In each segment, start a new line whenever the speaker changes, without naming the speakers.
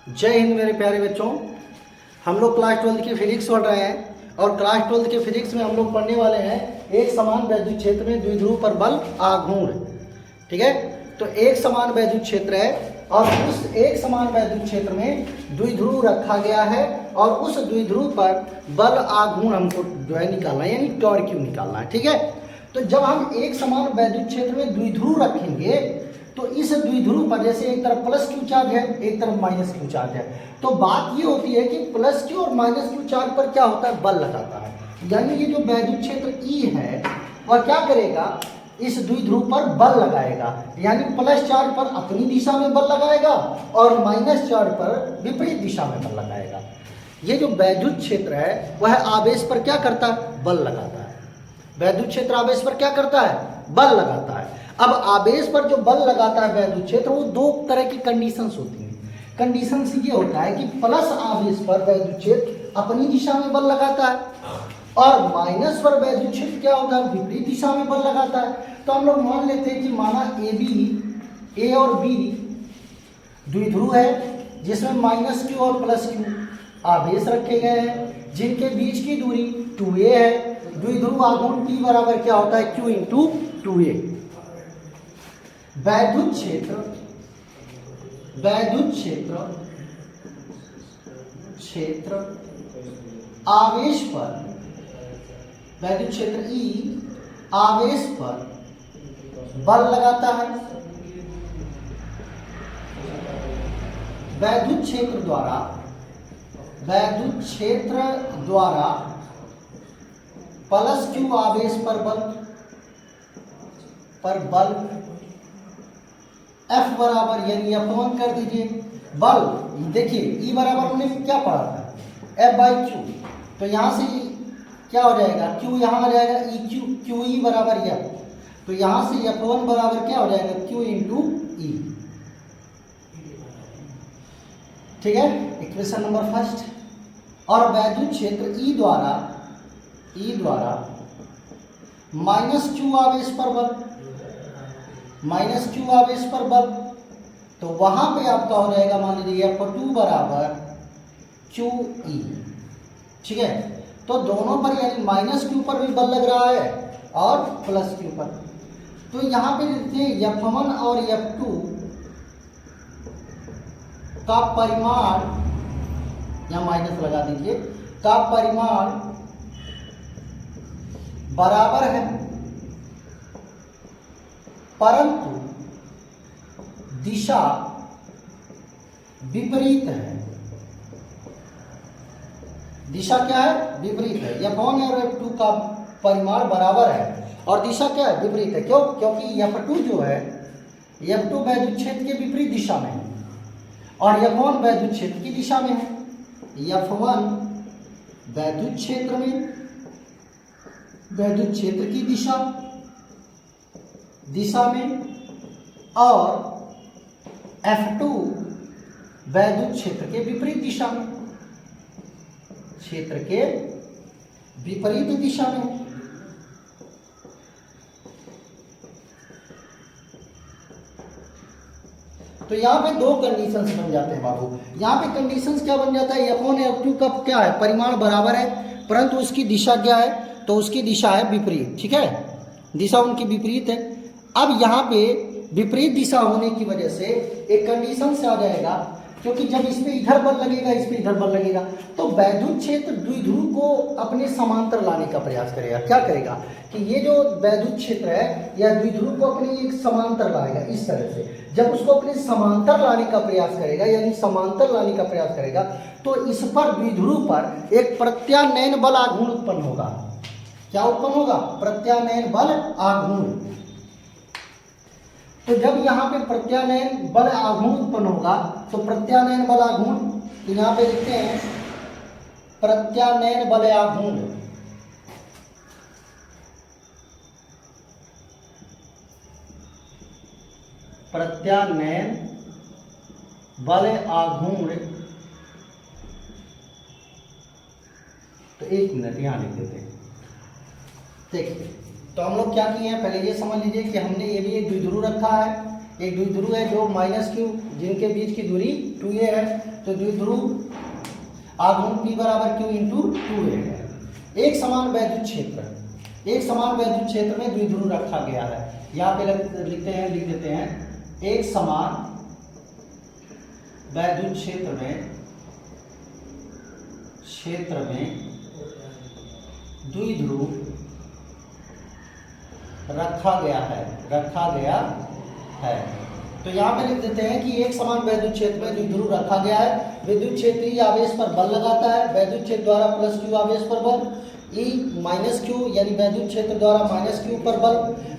जय हिंद मेरे प्यारे बच्चों। हम लोग क्लास 12 की फिजिक्स पढ़ रहे हैं और क्लास 12 के फिजिक्स में हम लोग पढ़ने वाले हैं एक समान वैद्युत क्षेत्र में द्विध्रुव पर बल आघूर्ण। ठीक है, तो एक समान वैद्युत क्षेत्र है और उस एक समान वैद्युत क्षेत्र में द्विध्रुव रखा गया है और उस द्विध्रुव पर बल आघूर्ण हमको जो है निकालना है, यानी टॉर्क क्यू निकालना है। ठीक है, तो जब हम एक समान वैद्युत क्षेत्र में द्विध्रुव रखेंगे तो इस द्विध्रुव पर जैसे एक तरफ प्लस क्यू चार्ज है, एक तरफ माइनस क्यू चार्ज है, तो बात ये होती है कि प्लस क्यू और माइनस क्यू चार्ज पर क्या होता है, बल लगाता है। यानी ये जो वैद्युत क्षेत्र ई है वह क्या करेगा, इस द्विध्रुव पर बल लगाएगा, यानी प्लस चार्ज पर अपनी दिशा में बल लगाएगा और माइनस चार्ज पर विपरीत दिशा में बल लगाएगा। ये जो वैद्युत क्षेत्र है वह आवेश पर क्या करता है, बल लगाता है। वैद्युत क्षेत्र आवेश पर क्या करता है, बल लगाता है। अब आवेश पर जो बल लगाता है वैद्युत क्षेत्र, वो दो तरह की कंडीशंस होती हैं। कंडीशंस ये होता है कि प्लस आवेश पर वैद्युत क्षेत्र अपनी दिशा में बल लगाता है और माइनस पर वैद्युत क्षेत्र क्या होता है, विपरीत दिशा में बल लगाता है। तो हम लोग मान लेते हैं कि माना ए और बी द्विध्रुव है जिसमें माइनस क्यू और प्लस क्यू आवेश रखे गए हैं, जिनके बीच की दूरी 2a है। द्विध्रुव आघूर्ण T बराबर क्या होता है, Q इंटू 2a। वैद्युत क्षेत्र आवेश पर, वैद्युत क्षेत्र E आवेश पर बल लगाता है। वैद्युत क्षेत्र द्वारा प्लस क्यू आवेश पर बल F बराबर, यानी F1 कर दीजिए। बल देखिए E बराबर हमने क्या पढ़ा था, F बाई क्यू, तो यहां से क्या हो जाएगा, Q यहां आ जाएगा, क्यू ई बराबर F, तो यहां से F1 बराबर क्या हो जाएगा, Q इंटू ई। ठीक है, इक्वेशन नंबर फर्स्ट। और वैद्युत क्षेत्र E द्वारा माइनस क्यू आवेश पर बल, तो वहां पे आपका हो जाएगा, मान लीजिए F2 बराबर QE। ठीक है, तो दोनों पर यानी माइनस क्यू पर भी बल लग रहा है और प्लस क्यू पर। तो यहां पे देखते हैं F1 और F2 का परिमाण, या माइनस लगा दीजिए, का परिमाण बराबर है, परंतु दिशा विपरीत है। दिशा क्या है, विपरीत है। F1 और F2 का परिमाण बराबर है और दिशा क्या है, विपरीत है। क्यों, क्योंकि F2 जो है, F2 वैद्युत क्षेत्र के विपरीत दिशा में है और F1 वैद्युत क्षेत्र की दिशा में है। F1 वैद्युत क्षेत्र में, वैद्युत क्षेत्र की दिशा में और F2 वैद्युत क्षेत्र के विपरीत दिशा में, क्षेत्र के विपरीत दिशा में। तो यहाँ पे दो कंडीशंस बन जाते हैं बाबू। यहाँ पे कंडीशंस क्या बन जाता है, F1 और F2 का क्या है, परिमाण बराबर है, परंतु उसकी दिशा क्या है, तो उसकी दिशा है विपरीत। ठीक है, दिशा उनकी विपरीत है। अब यहाँ पे विपरीत दिशा होने की वजह से एक कंडीशन से आ जाएगा, क्योंकि जब इस पे इधर बल लगेगा, इस पे इधर बल लगेगा, तो वैद्युत क्षेत्र द्विध्रुव को अपने समांतर लाने का प्रयास करेगा। क्या करेगा कि ये जो वैद्युत क्षेत्र है या द्विध्रुव को अपने एक समांतर लाएगा इस तरह से। जब उसको अपने समांतर लाने का प्रयास करेगा, यानी समांतर लाने का प्रयास करेगा, तो इस पर द्विध्रुव पर एक प्रत्यानयन बल आघूर्ण उत्पन्न होगा। क्या उत्पन्न होगा, प्रत्यानयन बल आघूर्ण। तो जब यहाँ पे प्रत्यानयन बल आघूर्ण उत्पन्न होगा, तो प्रत्यानयन बल आघूर्ण, तो यहाँ पे लिखते हैं प्रत्यानयन बल आघूर्ण। प्रत्यानयन बल आघूर्ण, तो एक मिनट यहाँ लिख देते हैं। देखिए, तो हम लोग क्या किए हैं, पहले ये समझ लीजिए कि हमने ये भी एक द्विध्रुव रखा है, एक द्विध्रुव है जो -q जिनके बीच की दूरी 2a है, तो द्विध्रुव आघूर्ण P बराबर q इंटू 2a है। एक समान वैद्युत क्षेत्र में द्विध्रुव रखा गया है। यहाँ पे लिख देते हैं एक समान वैद्युत क्षेत्र में द्विध्रुव रखा गया है। तो यहाँ पे लिख देते हैं कि एक समान वैद्युत क्षेत्र में द्विध्रुव रखा गया है। विद्युत क्षेत्रीय आवेश पर बल लगाता है, वैद्युत क्षेत्र द्वारा +q आवेश पर बल, E -q यानी वैद्युत क्षेत्र द्वारा -q पर बल।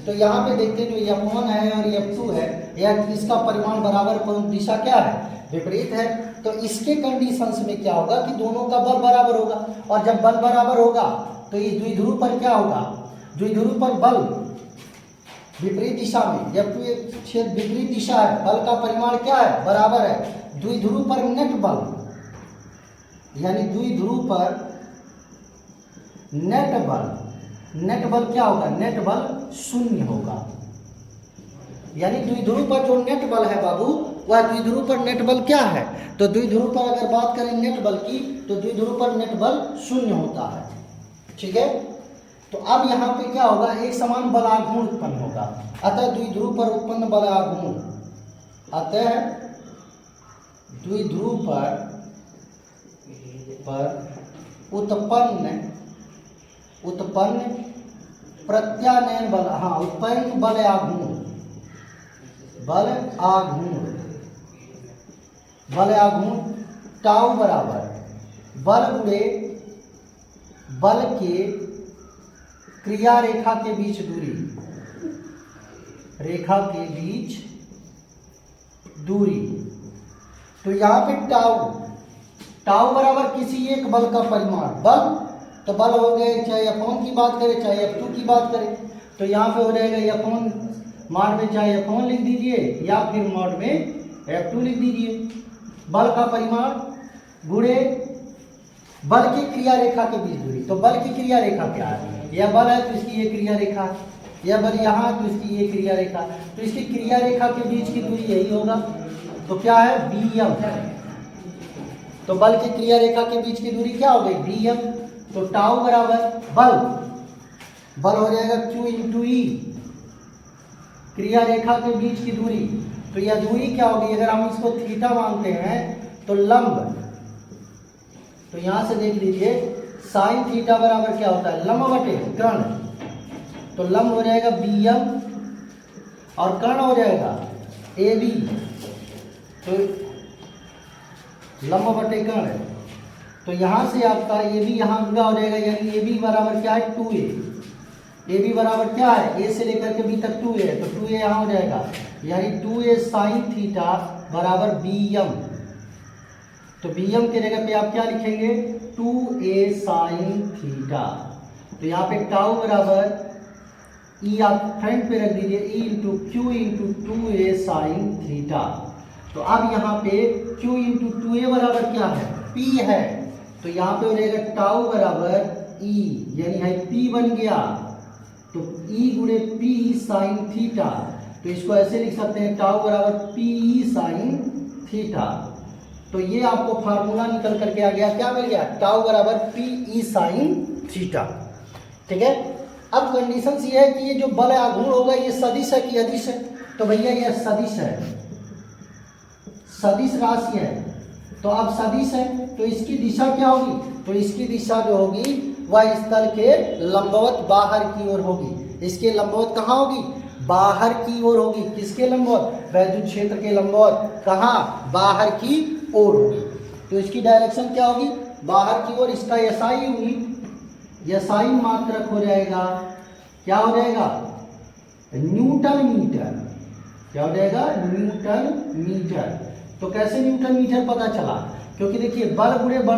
तो यहाँ पे देखते हैं जो F1 है और F2 है, यह इसका परिमाण बराबर परंतु दिशा क्या है, विपरीत है। तो इसके कंडीशंस में क्या होगा कि दोनों का बल बराबर होगा, और जब बल बराबर होगा तो इस द्विध्रुव पर क्या होगा, द्विध्रुव पर बल विपरीत दिशा में, F2 एक क्षेत्र विपरीत दिशा है, बल का परिमाण क्या है, बराबर है। द्विध्रुव पर नेट बल यानी द्विध्रुव पर नेट बल क्या होगा, नेट बल 0 होगा। यानी द्विध्रुव पर जो नेट बल है बाबू, वह द्विध्रुव पर नेट बल क्या है, तो द्विध्रुव पर अगर बात करें नेट बल की तो द्विध्रुव पर नेट बल 0 होता है। ठीक है, तो अब यहाँ पे क्या होगा, एक समान बलाघूर्ण उत्पन्न होगा। अतः द्विध्रुव पर उत्पन्न बलाघूर्ण, अतः द्विध्रुव पर उत्पन्न प्रत्यानयन बल, उत्पन्न बल आघूर्ण टाउ बराबर बल गुणे बल के क्रिया रेखा के बीच दूरी। तो यहाँ पे टाउ बराबर किसी एक बल का परिमाण, बल तो बल हो गए, चाहे F1 की बात करें चाहे F2 की बात करें, तो यहाँ पे हो जाएगा F1 मॉड में चाहे F1 लिख दीजिए या फिर मॉड में F2 लिख दीजिए। बल का परिमाण गुणे बल की क्रिया रेखा के बीच दूरी। तो बल की क्रिया रेखा क्या है, यह बल है तो इसकी ये क्रिया रेखा, यह बल यहाँ है तो इसकी ये क्रिया रेखा, तो इसकी क्रिया रेखा के बीच की दूरी यही होगा। तो क्या है, Bm। तो बल की क्रिया रेखा के बीच की दूरी क्या हो गई, Bm। तो टाउ बराबर बल हो जाएगा Q इंटू E, क्रिया रेखा के बीच की दूरी। तो यह दूरी क्या होगी, अगर हम इसको थीटा मानते हैं तो लंब, तो यहां से देख लीजिए साइन थीटा बराबर क्या होता है, लंब बटे कर्ण। तो लंब हो जाएगा Bm और कर्ण हो जाएगा AB। तो लंब बटे कर्ण, तो यहां से आपका AB यहाँ पूरा हो जाएगा, यानी AB बराबर क्या है 2a। AB बराबर क्या है, A से लेकर के B तक 2a है, तो 2a यहाँ हो जाएगा, यानी 2a साइन थीटा बराबर Bm। तो Bm के जगह पे आप क्या लिखेंगे, 2a साइन थीटा। तो यहाँ पे टाउ बराबर E आप फ्रंट पे रख दीजिए, E into Q into 2a sine theta. तो अब यहाँ पे Q इंटू 2a बराबर क्या है, P है। तो यहाँ पे हो जाएगा टाउ बराबर E, यानी है P बन गया, तो E गुणे P साइन थीटा। तो इसको ऐसे लिख सकते हैं, टाउ बराबर PE साइन थीटा। तो ये आपको फार्मूला निकल करके आ गया, क्या मिल गया, टाउ बराबर PE साइन थीटा। ठीक है, अब कंडीशन ये है कि ये जो बल आघूर्ण होगा ये सदिश है कि अदिश है, तो भैया ये सदिश है, सदिश राशि है। तो अब सदिश है तो इसकी दिशा क्या होगी, तो इसकी दिशा जो होगी वह स्थल के लंबवत बाहर की ओर होगी। इसके लंबवत कहाँ होगी, बाहर की ओर होगी। किसके लंबवत, वैद्युत क्षेत्र के लंबवत, कहाँ, बाहर की ओर होगी। तो इसकी डायरेक्शन क्या होगी, बाहर की ओर। इसका एसआई यूनिट, एसआई मात्रक हो जाएगा, क्या हो जाएगा, न्यूटन मीटर। क्या हो जाएगा, न्यूटन मीटर। तो कैसे न्यूटन मीटर पता चला, क्योंकि देखिए बल गुणे बल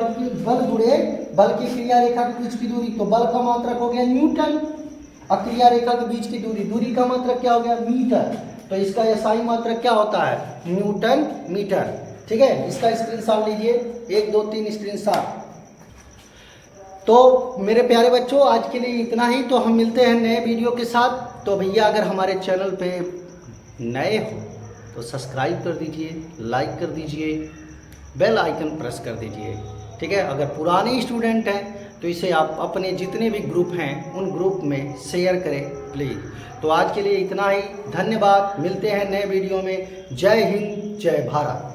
की क्रिया रेखा के बीच की दूरी, तो बल का मात्रक हो गया न्यूटन, और क्रिया रेखा के बीच की दूरी का मात्रक क्या हो गया, मीटर। तो इसका एसआई मात्रक क्या होता है, न्यूटन मीटर। ठीक है, इसका स्क्रीनशॉट लीजिए, 1 2 3 स्क्रीनशॉट। तो मेरे प्यारे बच्चों आज के लिए इतना ही। तो हम मिलते हैं नए वीडियो के साथ। तो भैया अगर हमारे चैनल पे नए हो तो सब्सक्राइब कर दीजिए, लाइक कर दीजिए, बेल आइकन प्रेस कर दीजिए। ठीक है, अगर पुराने स्टूडेंट हैं तो इसे आप अपने जितने भी ग्रुप हैं उन ग्रुप में शेयर करें प्लीज़। तो आज के लिए इतना ही, धन्यवाद। मिलते हैं नए वीडियो में। जय हिंद, जय भारत।